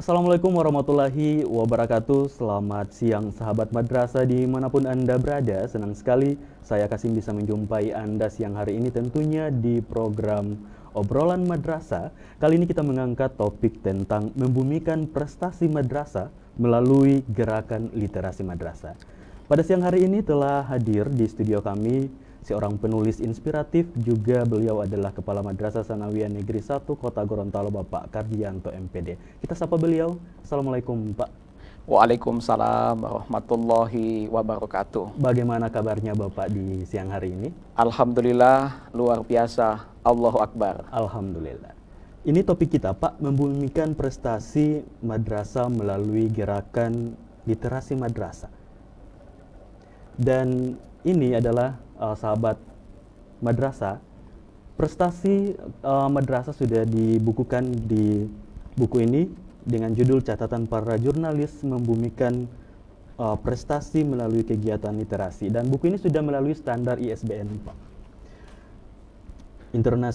Assalamualaikum warahmatullahi wabarakatuh. Selamat siang sahabat madrasah dimanapun Anda berada. Senang sekali saya Kasim bisa menjumpai Anda siang hari ini tentunya di program Obrolan Madrasah. Kali ini kita mengangkat topik tentang membumikan prestasi madrasah melalui gerakan literasi madrasah. Pada siang hari ini telah hadir di studio kami seorang penulis inspiratif, juga beliau adalah Kepala Madrasah Sanawiyah Negeri 1 Kota Gorontalo, Bapak Kardianto MPD. Kita sapa beliau. Assalamualaikum Pak. Waalaikumsalam warahmatullahi wabarakatuh. Bagaimana kabarnya Bapak di siang hari ini? Alhamdulillah, luar biasa. Allahu Akbar. Alhamdulillah. Ini topik kita Pak, membumikan prestasi madrasah melalui gerakan literasi madrasah. Dan ini adalah sahabat madrasah, prestasi madrasah sudah dibukukan di buku ini dengan judul Catatan Para Jurnalis Membumikan Prestasi Melalui Kegiatan Literasi, dan buku ini sudah melalui standar ISBN Pak,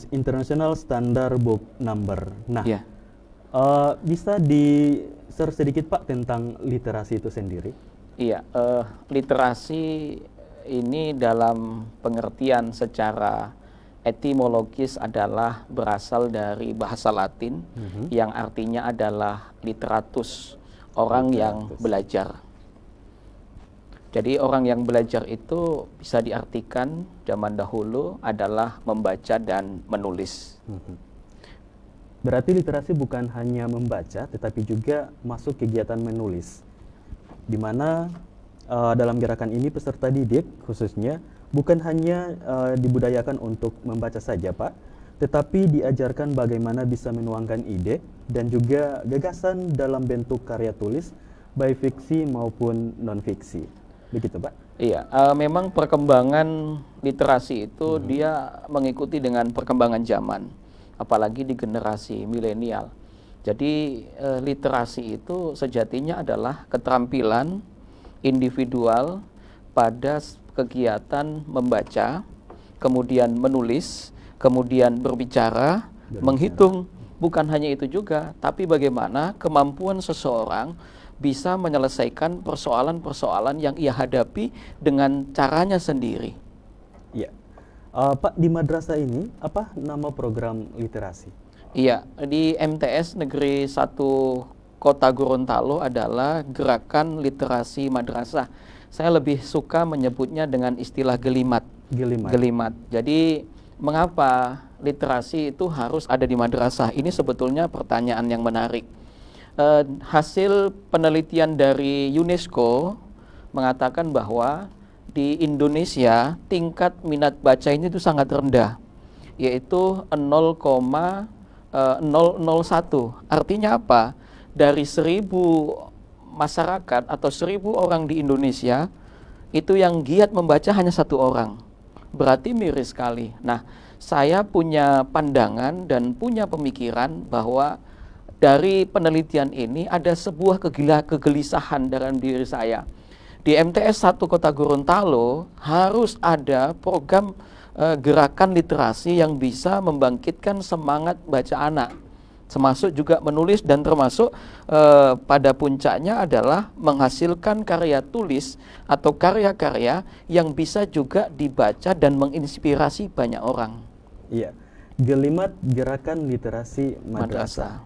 International Standard Book Number. Nah, Ya. Bisa di-share sedikit Pak tentang literasi itu sendiri? Iya, literasi ini dalam pengertian secara etimologis adalah berasal dari bahasa Latin yang artinya adalah literatus, orang yang belajar. Jadi orang yang belajar itu bisa diartikan zaman dahulu adalah membaca dan menulis. Berarti literasi bukan hanya membaca, tetapi juga masuk kegiatan menulis, di mana dalam gerakan ini peserta didik khususnya bukan hanya dibudayakan untuk membaca saja Pak, tetapi diajarkan bagaimana bisa menuangkan ide dan juga gagasan dalam bentuk karya tulis, baik fiksi maupun non-fiksi. Begitu Pak? Iya, memang perkembangan literasi itu dia mengikuti dengan perkembangan zaman, apalagi di generasi milenial. Jadi literasi itu sejatinya adalah keterampilan individual pada kegiatan membaca, kemudian menulis, kemudian berbicara, menghitung. Bukan hanya itu juga, tapi bagaimana kemampuan seseorang bisa menyelesaikan persoalan-persoalan yang ia hadapi dengan caranya sendiri. Iya. Pak, di madrasah ini apa nama program literasi? Iya, di MTS Negeri 1 Kota Gorontalo adalah Gerakan Literasi Madrasah. Saya lebih suka menyebutnya dengan istilah gelimat. Gelimat. Jadi mengapa literasi itu harus ada di madrasah? Ini sebetulnya pertanyaan yang menarik. Hasil penelitian dari UNESCO mengatakan bahwa di Indonesia tingkat minat baca ini itu sangat rendah, yaitu 0,001. Artinya apa? Dari 1.000 masyarakat atau 1.000 orang di Indonesia, itu yang giat membaca hanya 1 orang. Berarti miris sekali. Nah, saya punya pandangan dan punya pemikiran bahwa dari penelitian ini ada sebuah kegelisahan dalam diri saya. Di MTS 1 Kota Gorontalo harus ada program gerakan literasi yang bisa membangkitkan semangat baca anak, termasuk juga menulis, dan termasuk pada puncaknya adalah menghasilkan karya tulis atau karya-karya yang bisa juga dibaca dan menginspirasi banyak orang. Iya, Gelimat Gerakan Literasi Madrasah.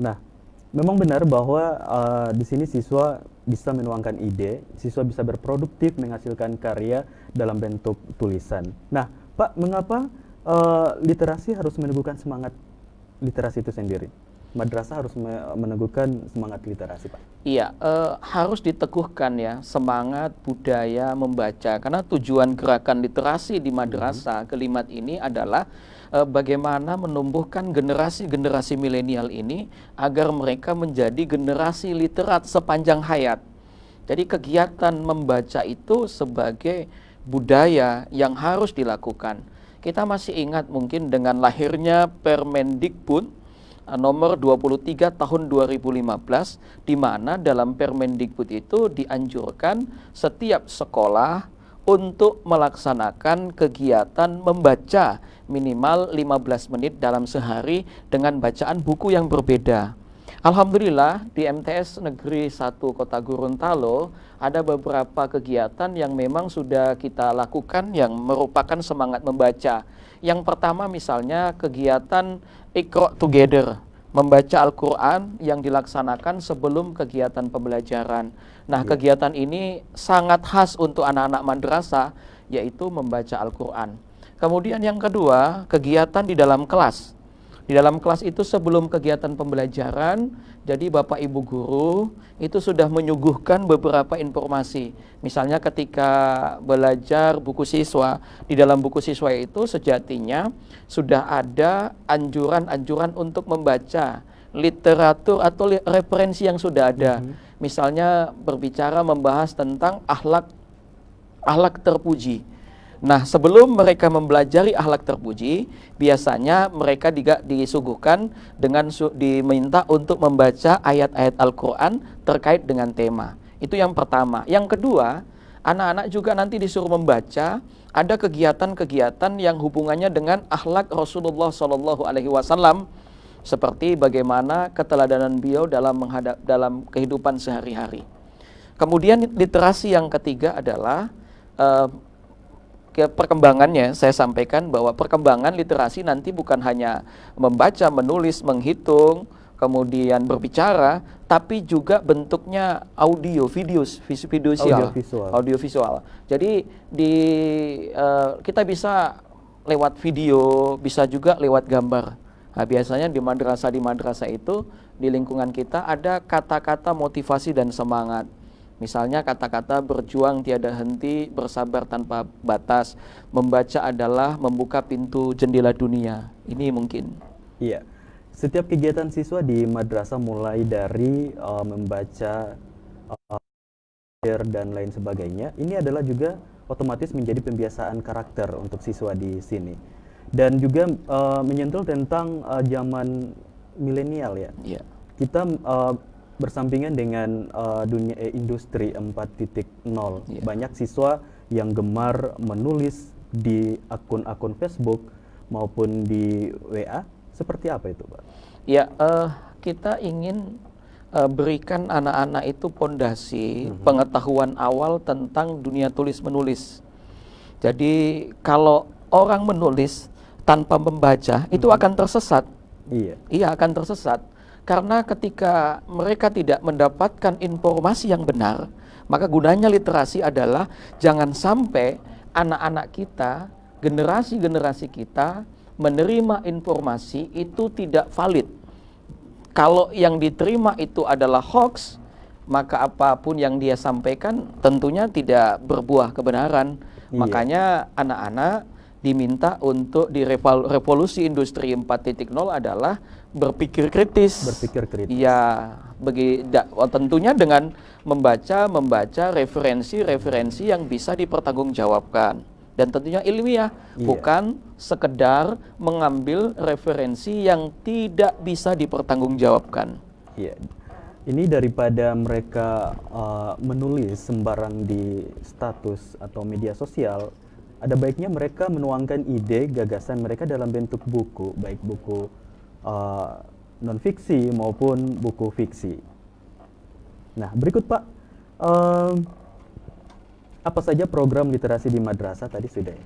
Nah, memang benar bahwa di sini siswa bisa menuangkan ide, siswa bisa berproduktif menghasilkan karya dalam bentuk tulisan. Nah, Pak, mengapa literasi harus meneguhkan semangat literasi itu sendiri? Madrasah harus meneguhkan semangat literasi, Pak. Iya, harus diteguhkan ya semangat budaya membaca, karena tujuan gerakan literasi di madrasah Gelimat ini adalah bagaimana menumbuhkan generasi-generasi milenial ini agar mereka menjadi generasi literat sepanjang hayat. Jadi kegiatan membaca itu sebagai budaya yang harus dilakukan. Kita masih ingat mungkin dengan lahirnya Permendikbud nomor 23 tahun 2015, di mana dalam Permendikbud itu dianjurkan setiap sekolah untuk melaksanakan kegiatan membaca minimal 15 menit dalam sehari dengan bacaan buku yang berbeda. Alhamdulillah di MTS Negeri 1 Kota Gorontalo ada beberapa kegiatan yang memang sudah kita lakukan yang merupakan semangat membaca. Yang pertama misalnya kegiatan Iqra Together, membaca Al-Quran yang dilaksanakan sebelum kegiatan pembelajaran. Nah, kegiatan ini sangat khas untuk anak-anak madrasah, yaitu membaca Al-Quran. Kemudian yang kedua, kegiatan di dalam kelas. Di dalam kelas itu sebelum kegiatan pembelajaran, jadi Bapak Ibu guru itu sudah menyuguhkan beberapa informasi. Misalnya ketika belajar buku siswa, di dalam buku siswa itu sejatinya sudah ada anjuran-anjuran untuk membaca literatur atau referensi yang sudah ada. Misalnya berbicara membahas tentang akhlak terpuji. Nah, sebelum mereka mempelajari akhlak terpuji, biasanya mereka juga disuguhkan dengan diminta untuk membaca ayat-ayat Al-Quran terkait dengan tema. Itu yang pertama. Yang kedua, anak-anak juga nanti disuruh membaca ada kegiatan-kegiatan yang hubungannya dengan akhlak Rasulullah SAW, seperti bagaimana keteladanan beliau dalam kehidupan sehari-hari. Kemudian literasi yang ketiga adalah perkembangannya. Saya sampaikan bahwa perkembangan literasi nanti bukan hanya membaca, menulis, menghitung, kemudian berbicara, tapi juga bentuknya audio, audiovisual. Jadi kita bisa lewat video, bisa juga lewat gambar. Nah, biasanya di madrasah itu di lingkungan kita ada kata-kata motivasi dan semangat. Misalnya kata-kata berjuang tiada henti, bersabar tanpa batas, membaca adalah membuka pintu jendela dunia. Ini mungkin. Iya. Setiap kegiatan siswa di madrasah mulai dari membaca dan lain sebagainya, ini adalah juga otomatis menjadi pembiasaan karakter untuk siswa di sini. Dan juga menyentuh tentang zaman milenial ya. Iya. Kita bersampingan dengan dunia industri 4.0. Yeah. Banyak siswa yang gemar menulis di akun-akun Facebook maupun di WA. Seperti apa itu, Pak? Ya, kita ingin berikan anak-anak itu pondasi pengetahuan awal tentang dunia tulis-menulis. Jadi kalau orang menulis tanpa membaca itu akan tersesat. Iya. Iya, akan tersesat. Karena ketika mereka tidak mendapatkan informasi yang benar, maka gunanya literasi adalah jangan sampai anak-anak kita, generasi-generasi kita menerima informasi itu tidak valid. Kalau yang diterima itu adalah hoax, maka apapun yang dia sampaikan tentunya tidak berbuah kebenaran. Iya. Makanya anak-anak diminta untuk di revolusi industri 4.0 adalah berpikir kritis. Berpikir kritis. Ya, tentunya dengan membaca referensi-referensi yang bisa dipertanggungjawabkan dan tentunya ilmiah, bukan sekedar mengambil referensi yang tidak bisa dipertanggungjawabkan. Iya. Ini daripada mereka menulis sembarang di status atau media sosial, ada baiknya mereka menuangkan ide, gagasan mereka dalam bentuk buku, baik buku non-fiksi maupun buku fiksi. Nah, berikut Pak, apa saja program literasi di madrasah tadi sudah ya?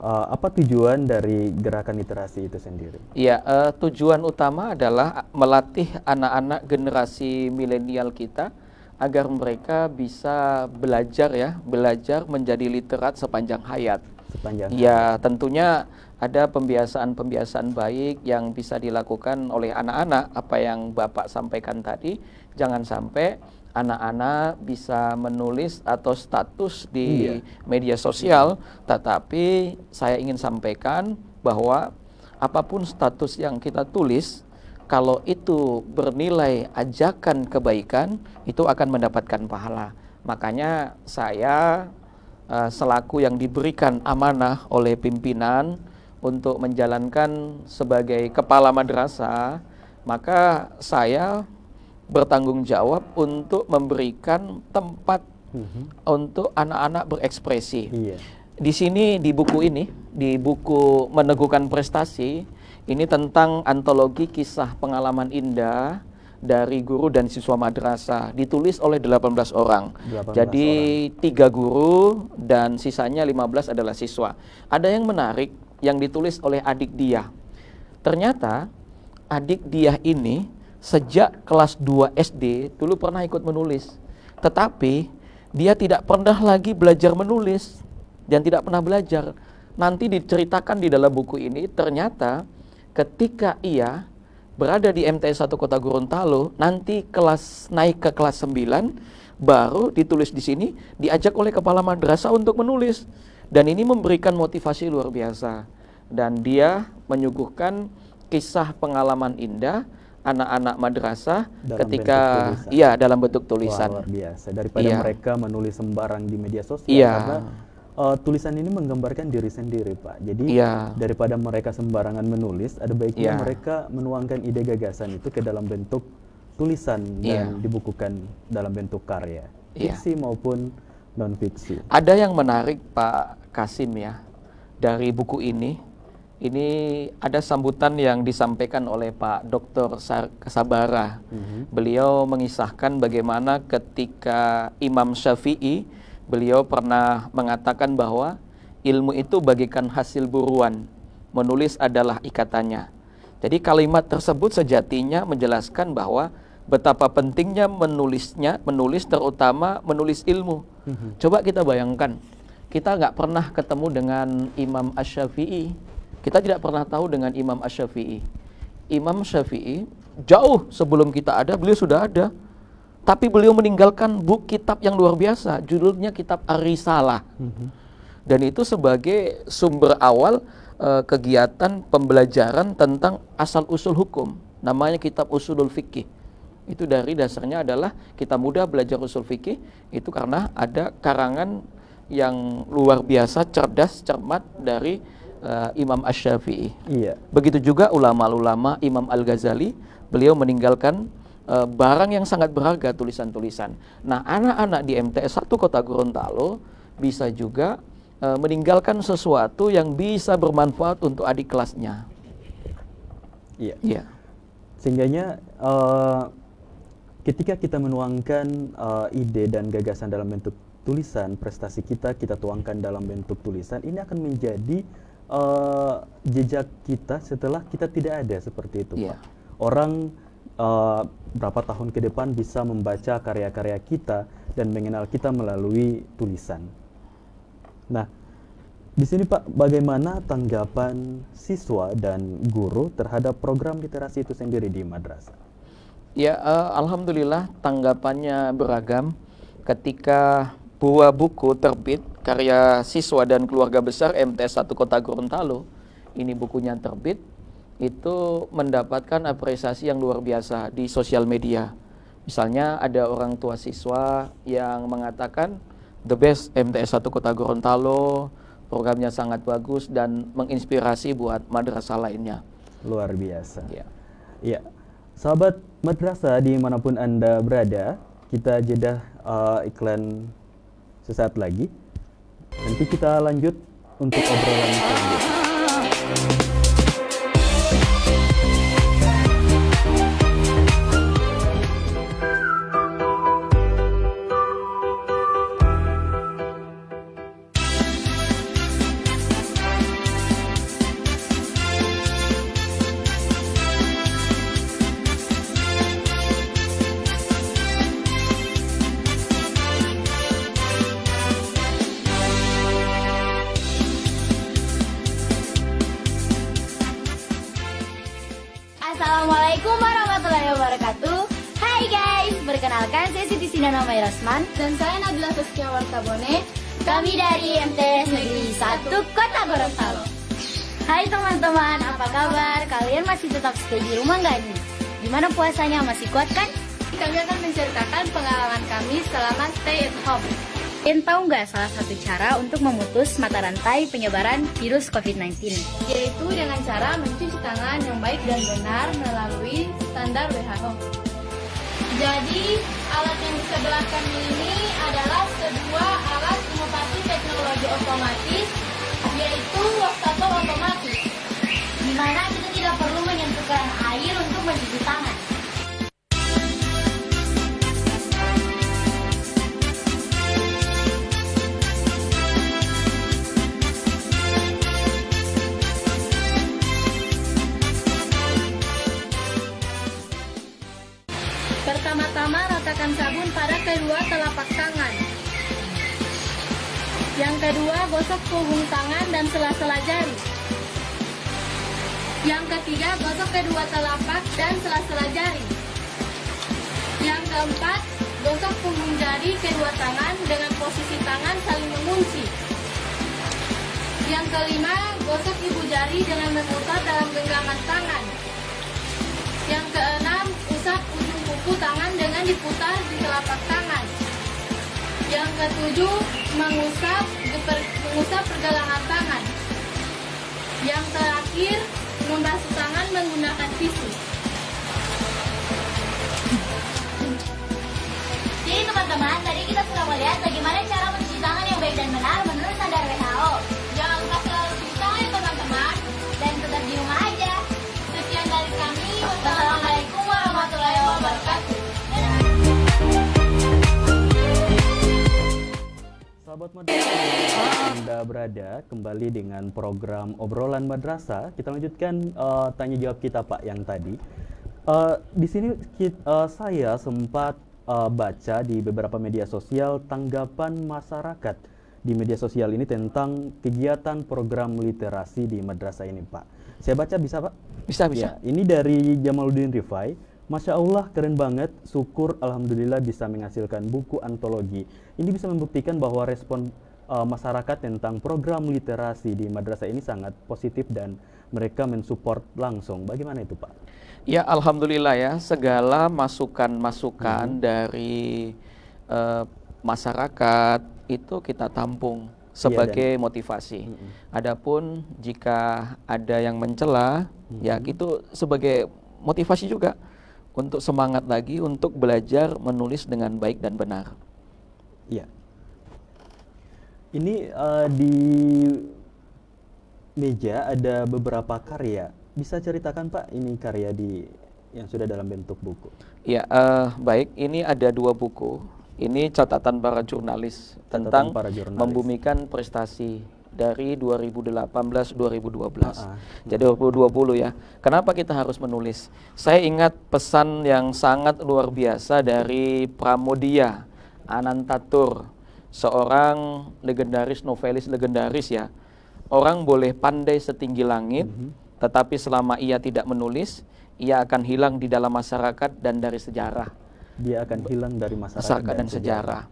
Apa tujuan dari gerakan literasi itu sendiri? Ya, tujuan utama adalah melatih anak-anak generasi milenial kita agar mereka bisa belajar menjadi literat sepanjang hayat. Ya, tentunya ada pembiasaan-pembiasaan baik yang bisa dilakukan oleh anak-anak. Apa yang Bapak sampaikan tadi, jangan sampai anak-anak bisa menulis atau status di media sosial, tetapi saya ingin sampaikan bahwa apapun status yang kita tulis, kalau itu bernilai ajakan kebaikan, itu akan mendapatkan pahala. Makanya saya selaku yang diberikan amanah oleh pimpinan untuk menjalankan sebagai kepala madrasah, maka saya bertanggung jawab untuk memberikan tempat untuk anak-anak berekspresi. Di sini, di buku ini, di buku Meneguhkan Prestasi, Ini tentang antologi kisah pengalaman indah dari guru dan siswa madrasah, ditulis oleh 18 orang. 18 Jadi 3 guru dan sisanya 15 adalah siswa. Ada yang menarik yang ditulis oleh adik dia. Ternyata adik dia ini sejak kelas 2 SD dulu pernah ikut menulis. Tetapi dia tidak pernah lagi belajar menulis dan tidak pernah belajar. Nanti diceritakan di dalam buku ini, ternyata ketika ia berada di MTS 1 Kota Gorontalo, nanti naik ke kelas 9, baru ditulis di sini, diajak oleh kepala madrasah untuk menulis. Dan ini memberikan motivasi luar biasa. Dan dia menyuguhkan kisah pengalaman indah anak-anak madrasah ketika dalam bentuk tulisan. Wah, luar biasa. Daripada mereka menulis sembarang di media sosial, karena tulisan ini menggambarkan diri sendiri, Pak. Jadi daripada mereka sembarangan menulis, ada baiknya mereka menuangkan ide gagasan itu ke dalam bentuk tulisan dan dibukukan dalam bentuk karya, fiksi maupun non fiksi. Ada yang menarik, Pak Kasim, ya, dari buku ini. Ini ada sambutan yang disampaikan oleh Pak Dr. Sabara. Beliau mengisahkan bagaimana ketika Imam Syafi'i, beliau pernah mengatakan bahwa ilmu itu bagaikan hasil buruan, menulis adalah ikatannya. Jadi kalimat tersebut sejatinya menjelaskan bahwa betapa pentingnya menulis terutama menulis ilmu. Coba kita bayangkan, kita nggak pernah ketemu dengan Imam Asy-Syafi'i. Kita tidak pernah tahu dengan Imam Asy-Syafi'i. Imam Syafi'i jauh sebelum kita ada, beliau sudah ada. Tapi beliau meninggalkan kitab yang luar biasa, judulnya kitab Ar-Risalah. Dan itu sebagai sumber awal kegiatan pembelajaran tentang asal-usul hukum. Namanya kitab Usulul Fiqih. Itu dari dasarnya adalah kita mudah belajar usul fikih, itu karena ada karangan yang luar biasa, cerdas, cermat dari Imam Asy-Syafi'i. Begitu juga ulama-ulama, Imam Al-Ghazali, beliau meninggalkan barang yang sangat berharga, tulisan-tulisan. Nah, anak-anak di MTS 1 Kota Gorontalo bisa juga meninggalkan sesuatu yang bisa bermanfaat untuk adik kelasnya. Sehingganya ketika kita menuangkan ide dan gagasan dalam bentuk tulisan, prestasi kita tuangkan dalam bentuk tulisan, ini akan menjadi jejak kita setelah kita tidak ada, seperti itu, Pak. Orang berapa tahun ke depan bisa membaca karya-karya kita dan mengenal kita melalui tulisan. Nah, di sini, Pak, bagaimana tanggapan siswa dan guru terhadap program literasi itu sendiri di madrasah? Ya, alhamdulillah tanggapannya beragam. Ketika buah buku terbit karya siswa dan keluarga besar MTS 1 Kota Gorontalo, ini bukunya terbit, itu mendapatkan apresiasi yang luar biasa di sosial media. Misalnya ada orang tua siswa yang mengatakan the best MTS 1 Kota Gorontalo, programnya sangat bagus dan menginspirasi buat madrasah lainnya. Luar biasa. Ya, sahabat madrasah dimanapun Anda berada, kita jeda iklan sesaat lagi. Nanti kita lanjut untuk obrolan selanjutnya. Assalamualaikum warahmatullahi wabarakatuh. Hai guys, perkenalkan saya Siti Sinana Mayrasman dan saya Nabila Saskia Wartabone. Kami dari MTS Negeri 1 Kota Gorontalo. Hai teman-teman, apa kabar? Kalian masih tetap stay di rumah nggak nih? Gimana puasanya, masih kuat kan? Kami akan menceritakan pengalaman kami selama stay at home. Kalian tahu nggak salah satu cara untuk memutus mata rantai penyebaran virus COVID-19? Yaitu dengan cara mencuci tangan yang baik dan benar melalui standar WHO. Jadi, alat yang di sebelah kami ini adalah sebuah alat inovasi teknologi otomatis, yaitu wastafel otomatis. Di mana kita tidak Yang kedua, gosok punggung tangan dan sela-sela jari. Yang ketiga, gosok kedua telapak dan sela-sela jari. Yang keempat, gosok punggung jari kedua tangan dengan posisi tangan saling mengunci. Yang kelima, gosok ibu jari dengan memutar dalam genggaman tangan. Yang keenam, usap ujung kuku tangan dengan diputar di telapak tangan. Yang ketujuh, mengusap pergelangan tangan. Yang terakhir, membasuh tangan menggunakan tisu. Jadi teman-teman, tadi kita sudah melihat bagaimana cara mencuci tangan yang baik dan benar menurut standar WHO. Jangan lupa selalu cuci tangan ya teman-teman. Dan tetap di rumah aja. Sekian dari kami. Wassalamualaikum warahmatullahi wabarakatuh. Sahabat madrasah, Anda berada kembali dengan program obrolan madrasah. Kita lanjutkan tanya jawab kita Pak yang tadi. Di sini saya sempat baca di beberapa media sosial tanggapan masyarakat di media sosial ini tentang kegiatan program literasi di madrasah ini Pak. Saya baca bisa Pak? Bisa. Ya, ini dari Jamaluddin Rifai. Masya Allah, keren banget. Syukur, alhamdulillah bisa menghasilkan buku antologi. Ini bisa membuktikan bahwa respon masyarakat tentang program literasi di madrasah ini sangat positif dan mereka mensupport langsung. Bagaimana itu Pak? Ya, alhamdulillah ya, segala masukan-masukan dari masyarakat itu kita tampung sebagai motivasi. Adapun jika ada yang mencela, ya itu sebagai motivasi juga untuk semangat lagi untuk belajar menulis dengan baik dan benar. Iya. Ini di meja ada beberapa karya. Bisa ceritakan Pak, ini karya yang sudah dalam bentuk buku? Ya, baik. Ini ada 2 buku. Ini catatan para jurnalis tentang membumikan prestasi dari 2018-2012. Jadi 2020 ya. Kenapa kita harus menulis? Saya ingat pesan yang sangat luar biasa dari Pramodia Anantatur, seorang legendaris, novelis legendaris ya. Orang boleh pandai setinggi langit, tetapi selama ia tidak menulis, ia akan hilang di dalam masyarakat dan dari sejarah. Dia akan hilang dari masyarakat dan sejarah.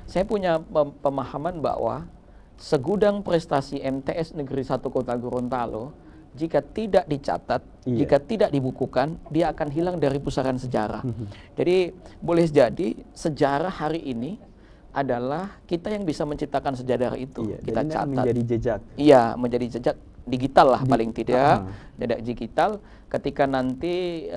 Saya punya pemahaman bahwa segudang prestasi MTS Negeri 1 Kota Gorontalo, jika tidak dicatat, jika tidak dibukukan, dia akan hilang dari pusaran sejarah. Jadi boleh jadi sejarah hari ini adalah kita yang bisa menciptakan sejarah itu. Kita catat. Menjadi jejak. Iya, menjadi jejak digital lah paling tidak. Jejak digital ketika nanti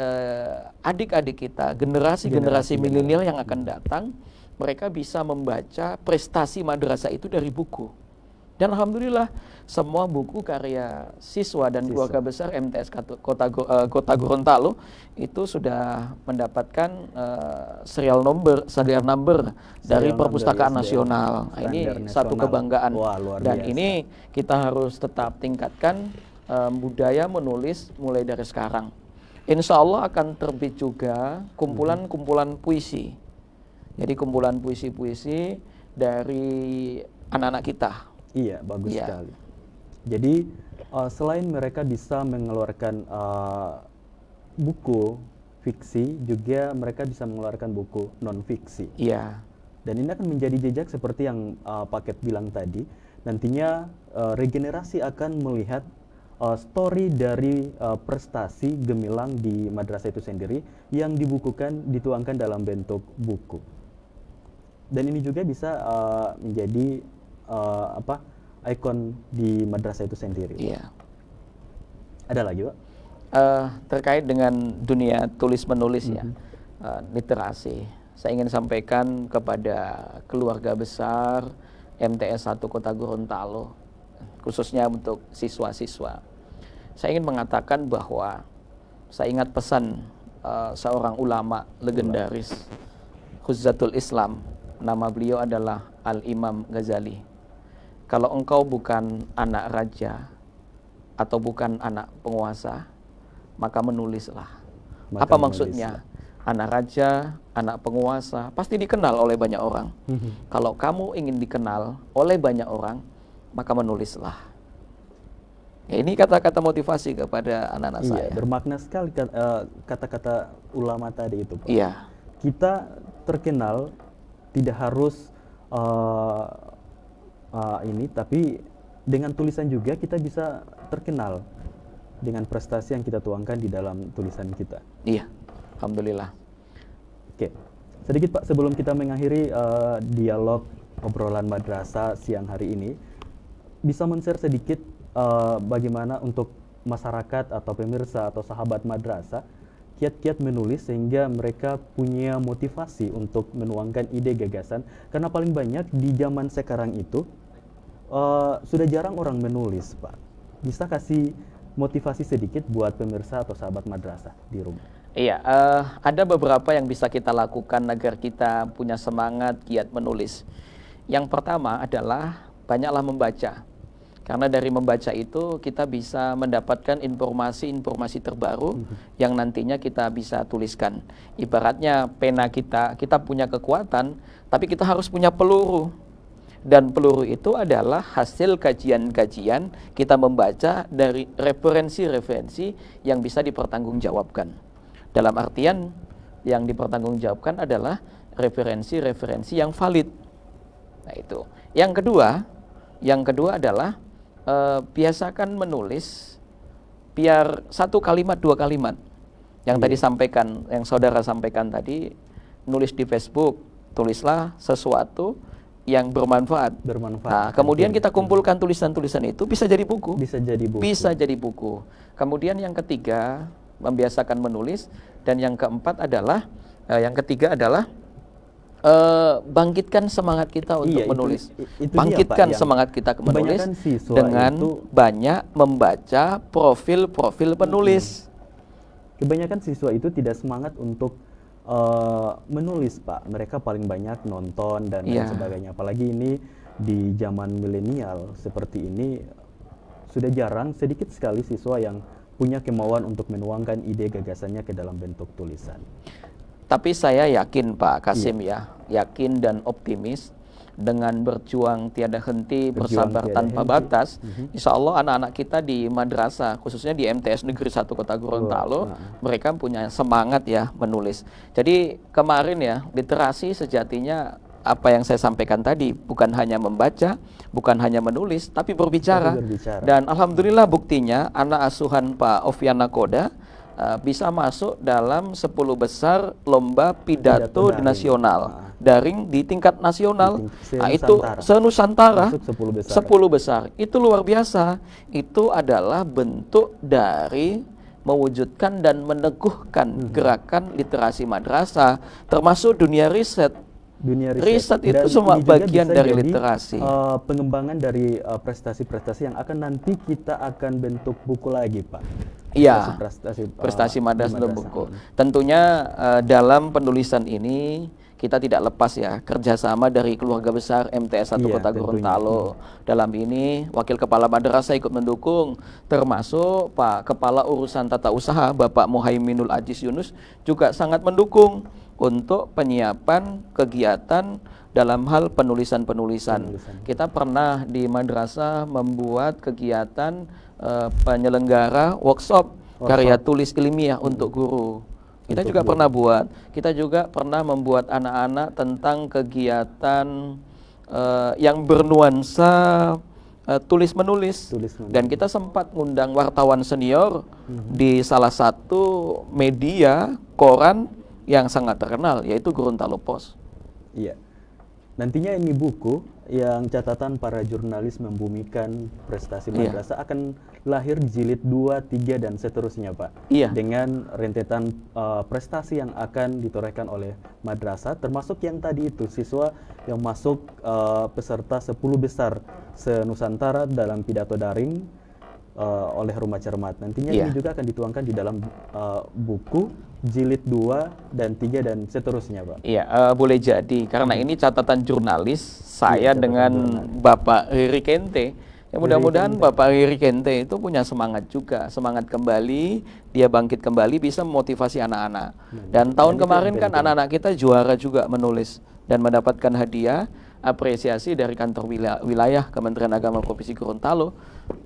adik-adik kita, generasi milenial yang akan datang, mereka bisa membaca prestasi madrasah itu dari buku. Dan alhamdulillah semua buku karya siswa dan keluarga besar MTS Kota Gorontalo itu sudah mendapatkan serial number dari Perpustakaan Nasional. Nah, ini satu kebanggaan. Dan ini kita harus tetap tingkatkan budaya menulis mulai dari sekarang. Insya Allah akan terbit juga kumpulan-kumpulan puisi. Jadi kumpulan puisi-puisi dari anak-anak kita. Iya, bagus sekali. Jadi selain mereka bisa mengeluarkan buku fiksi, juga mereka bisa mengeluarkan buku non fiksi. Iya. Dan ini akan menjadi jejak seperti yang Pak Ket bilang tadi. Nantinya regenerasi akan melihat story dari prestasi gemilang di madrasah itu sendiri yang dibukukan, dituangkan dalam bentuk buku. Dan ini juga bisa menjadi ikon di madrasah itu sendiri. Iya. Ada lagi Pak? Terkait dengan dunia tulis menulis ya, literasi. Saya ingin sampaikan kepada keluarga besar MTS 1 Kota Gorontalo, khususnya untuk siswa-siswa. Saya ingin mengatakan bahwa saya ingat pesan seorang ulama legendaris, Khuzzatul Islam. Nama beliau adalah Al-Imam Ghazali. Kalau engkau bukan anak raja atau bukan anak penguasa, maka menulislah. Apa maksudnya? anak raja, anak penguasa, pasti dikenal oleh banyak orang. Kalau kamu ingin dikenal oleh banyak orang, maka menulislah. Ya, ini kata-kata motivasi kepada anak-anak Iya, saya. bermakna sekali kata-kata ulama tadi itu, Pak. Iya, Kita terkenal tidak harus ini, tapi dengan tulisan juga kita bisa terkenal dengan prestasi yang kita tuangkan di dalam tulisan kita. iya, alhamdulillah. Oke, sedikit Pak sebelum kita mengakhiri dialog obrolan madrasah siang hari ini, bisa men-share sedikit bagaimana untuk masyarakat atau pemirsa atau sahabat madrasah kiat-kiat menulis sehingga mereka punya motivasi untuk menuangkan ide gagasan, karena paling banyak di zaman sekarang itu sudah jarang orang menulis, Pak. Bisa kasih motivasi sedikit buat pemirsa atau sahabat madrasah di rumah? Iya, ada beberapa yang bisa kita lakukan agar kita punya semangat giat menulis. Yang pertama adalah banyaklah membaca. Karena dari membaca itu kita bisa mendapatkan informasi-informasi terbaru yang nantinya kita bisa tuliskan. Ibaratnya pena kita punya kekuatan, tapi kita harus punya peluru. Dan peluru itu adalah hasil kajian-kajian kita membaca dari referensi-referensi yang bisa dipertanggungjawabkan. Dalam artian yang dipertanggungjawabkan adalah referensi-referensi yang valid. Nah itu. Yang kedua adalah biasakan menulis biar 1 kalimat 2 kalimat. Yang tadi sampaikan, yang saudara sampaikan tadi, nulis di Facebook, tulislah sesuatu yang bermanfaat. Nah, kemudian kita kumpulkan tulisan-tulisan itu bisa jadi buku. Bisa jadi buku. Bisa jadi buku. Kemudian yang ketiga, membiasakan menulis, dan yang ketiga adalah bangkitkan semangat kita untuk menulis. Itu bangkitkan dia, Pak, semangat kita menulis dengan itu, banyak membaca profil-profil penulis. Kebanyakan siswa itu tidak semangat untuk menulis, Pak. Mereka paling banyak nonton dan lain sebagainya. Apalagi ini di zaman milenial seperti ini, sudah jarang, sedikit sekali siswa yang punya kemauan untuk menuangkan ide gagasannya ke dalam bentuk tulisan. Tapi saya yakin Pak Kasim yakin dan optimis dengan berjuang tiada henti, bersabar tanpa batas. Insya Allah anak-anak kita di madrasah, khususnya di MTS Negeri 1 Kota Gorontalo, mereka punya semangat ya menulis. Jadi kemarin ya, literasi sejatinya apa yang saya sampaikan tadi, bukan hanya membaca, bukan hanya menulis, tapi berbicara. Dan alhamdulillah buktinya anak asuhan Pak Ovian Nakoda bisa masuk dalam 10 besar lomba pidato di nasional, daring di tingkat nasional. Nah, itu se-Nusantara 10 besar. Itu luar biasa. Itu adalah bentuk dari mewujudkan dan meneguhkan gerakan literasi madrasah, termasuk dunia riset. Riset itu semua bagian dari literasi. Pengembangan dari prestasi-prestasi yang akan nanti kita akan bentuk buku lagi, Pak. Iya, prestasi madrasah dalam buku. Tentunya dalam penulisan ini kita tidak lepas ya kerjasama dari keluarga besar MTS 1 Kota Gorontalo. Dalam ini Wakil Kepala Madrasah ikut mendukung, termasuk Pak Kepala Urusan Tata Usaha Bapak Muhaiminul Aziz Yunus juga sangat mendukung untuk penyiapan kegiatan dalam hal penulisan-penulisan. Kita pernah di madrasah membuat kegiatan penyelenggara workshop karya tulis ilmiah untuk guru. Kita juga pernah buat. Kita juga pernah membuat anak-anak tentang kegiatan yang bernuansa tulis-menulis. Dan kita sempat ngundang wartawan senior di salah satu media koran yang sangat terkenal, yaitu Gorontalo Post. Iya. Nantinya ini buku yang catatan para jurnalis membumikan prestasi madrasah akan lahir jilid 2, 3 dan seterusnya, Pak. Iya. Dengan rentetan prestasi yang akan ditorehkan oleh madrasah, termasuk yang tadi itu siswa yang masuk peserta 10 besar se-Nusantara dalam pidato daring oleh Rumah Cermat. Nantinya ini juga akan dituangkan di dalam buku jilid 2 dan 3 dan seterusnya, Pak. Iya, boleh jadi karena ini catatan jurnalis saya dengan Bapak Riri Kente Ya mudah-mudahan Bapak Riri Kente itu punya semangat juga, semangat kembali, dia bangkit kembali bisa memotivasi anak-anak. Dan tahun kemarin kan anak-anak kita juara juga menulis dan mendapatkan hadiah apresiasi dari kantor wilayah Kementerian Agama Provinsi Gorontalo.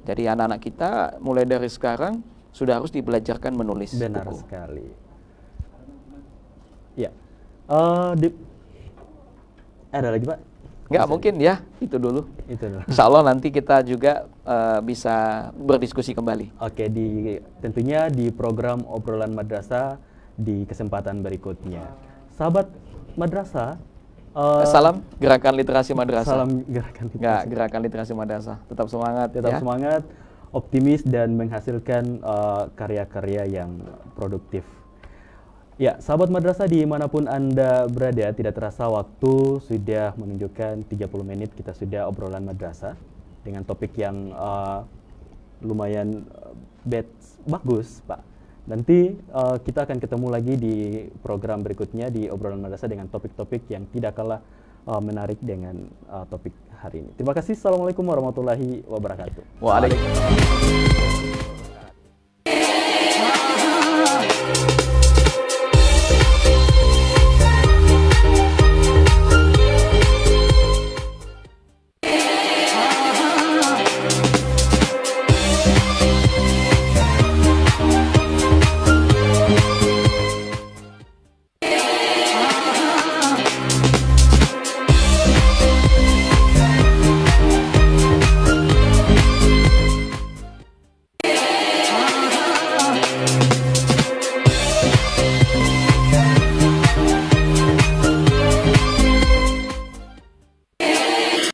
Jadi anak-anak kita mulai dari sekarang sudah harus dibelajarkan menulis Benar buku. sekali. Ya. Ada lagi Pak? Nggak mungkin ya, itu dulu. Itu dulu. Insya Allah nanti kita juga bisa berdiskusi kembali. Oke, tentunya di program obrolan madrasah di kesempatan berikutnya. Sahabat madrasah, Salam Gerakan Literasi Madrasah. salam gerakan Nggak, Gerakan Literasi Madrasah. Tetap semangat tetap ya. semangat, optimis dan menghasilkan karya-karya yang produktif. Ya, sahabat madrasah dimanapun Anda berada, tidak terasa waktu sudah menunjukkan 30 menit kita sudah obrolan madrasah dengan topik yang lumayan bagus, Pak. Nanti kita akan ketemu lagi di program berikutnya di obrolan madrasah dengan topik-topik yang tidak kalah menarik dengan topik hari ini. Terima kasih. Assalamualaikum warahmatullahi wabarakatuh. Waalaikumsalam.